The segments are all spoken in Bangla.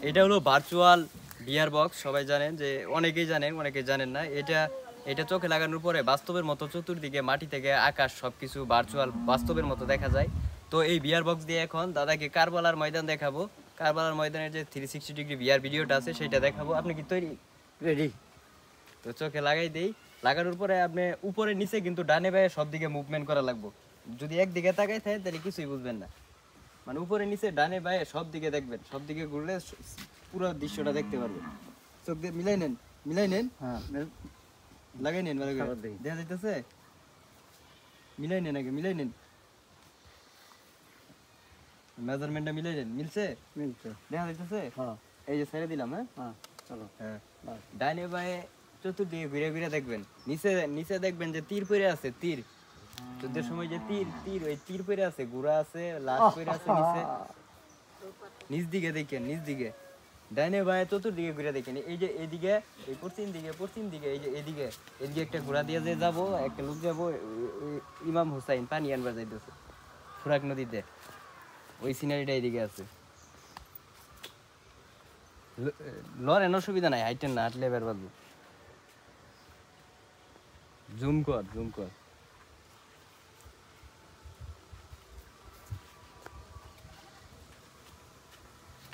এটা হলো ভার্চুয়াল বিয়ার বক্স। সবাই জানেন, যে অনেকেই জানেন, অনেকেই জানেন না। এটা চোখে লাগানোর পরে বাস্তবের মতো চতুর্দিকে মাটি থেকে আকাশ সবকিছু ভার্চুয়াল বাস্তবের মতো দেখা যায়। তো এই বিয়ার বক্স দিয়ে এখন দাদাকে কারবালার ময়দান দেখাবো। কারবালার ময়দানের যে 360 ডিগ্রি বিয়ার ভিডিওটা আছে সেটা দেখাবো। আপনি কি তৈরি? রেডি। তো চোখে লাগাই দেই। লাগানোর পরে আপনি উপরে নিচে কিন্তু ডানে বায়ে সব দিকে মুভমেন্ট করা লাগবে। যদি একদিকে তাকাই থাকে তাহলে কিছুই বুঝবেন না। মানে উপরে নিচে ডানে বায়ে সব দিকে দেখবেন, সব দিকে ঘুরলে পুরো দৃশ্যটা দেখতে পারবেন। চোখ দিয়ে মিলাই নেন, মিলাই নেন, হ্যাঁ, লাগাই নেন, ভালো করে দেখা যাইতেছে। মিলাই নেন, আগে মিলাই নেন, মেজারমেন্টটা মিলাই নেন। মিলছে? মিলছে। দেখা যাইতেছে? হ্যাঁ, এই যে ছেড়ে দিলাম। হ্যাঁ হ্যাঁ, চলো। হ্যাঁ, ডানে বায়ে চতুর্দিকে ঘুরে ঘুরে দেখবেন। নিচে নিচে দেখবেন যে তীর পড়ে আছে, তীর যুদ্ধের সময় যে তীর তীর ওই তীর পড়ে আছে, ঘোড়া আছে, লাশ পড়ে আছে নিচে। নিচ দিকে দেখেন, নিচ দিকে ডাইনে বায়ে চতুর্দিকে ঘুরে দেখেন। এই যে এইদিকে, এই পশ্চিম দিকে, পশ্চিম দিকে, এই যে এদিকে এদিকে একটা ঘোড়া দিয়ে যে যাবো, একটা লোক যাবো, ইমাম হুসাইন পানি আনবার যাইতেছে ফুরাক নদীতে। ওই সিনারিটা এইদিকে আছে। লড়েন, অসুবিধা নাই, হাইটেন না, হাঁটলে বের পারবো। জুম কর, জুম কর।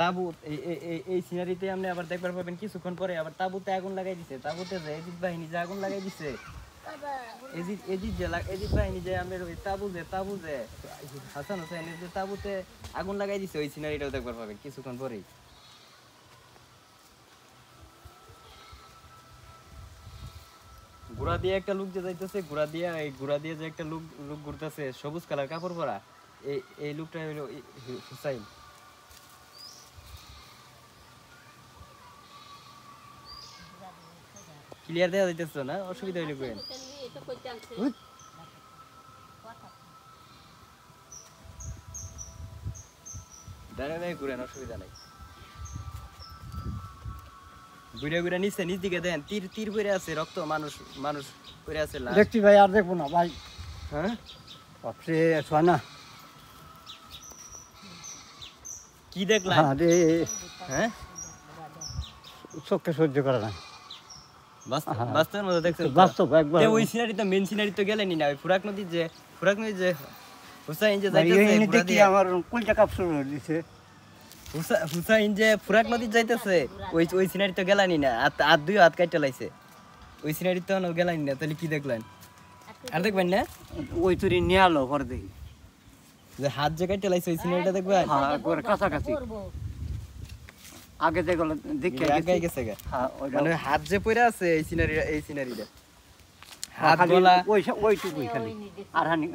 তাবুত এই সিনারিতে আপনি আবার দেখবার পাবেন কিছুক্ষণ পরে আবার তাবুতে আগুন লাগাই দিছে। তাবুতে যে এজিদ বাহিনী যে আগুন লাগাই দিছে, এজিদ বাহিনী যে আমাদের ওই তাবু যে হাসান হোসেনের যে তাবুতে আগুন লাগাই দিছে, ওই সিনারিটাও দেখবার পাবেন কিছুক্ষণ পরেই। ঘোড়া দিয়ে একটা লোক যে যাইতেছে, ঘোড়া দিয়ে যে একটা লোক ঘুরতেছে সবুজ কালার কাপড় পরা, এই লোকটা হলো হুসাইন। ক্লিয়ার দেখা যাইতেছে না? অসুবিধা হইলে কইেন। দাঁড়ায় ঘুরেন, অসুবিধা নাই। ঘুরে ঘুরে নিচে নিচ দিকে দেন, তীর তীর পড়ে আছে, রক্ত, মানুষ মানুষ পড়ে আছে। দেখছি ভাই, আর দেখবো না ভাই। হ্যাঁ, বাপরে, শোয় না। কি দেখলাম? হ্যাঁ, চোখে সহ্য করে না। বাস্তবের মধ্যে দেখছেন? বাস্তব একবার। ওই সিনারি তো মেন সিনারি তো গেলেনি না। ওই ফুরাক নদী যে হুসাইন যে যাইতেছে, আমার কলটা কাপ শুরু দিছে। হুসাইন যে ফুরাক নদী যাইতেছে, ওই সিনারি তো গেলানি না। আর দুই হাত কাটতে লাইছে, ওই সিনারি তো গেলানি না। তাহলে কি দেখলেন? আর দেখবেন না? ওই তুরি নিয়ে আলো পরে দেখি যে হাত যে কাটতে লাইছে, ওই সিনারিটা দেখবেন। কাছাকাছি আগে যেগুলো দেখে আগে গেছে গা, মানে হাত যে পড়ে আছে এই সিনারিটা, হাত গলা ওইটুকুই খালি আর হানি।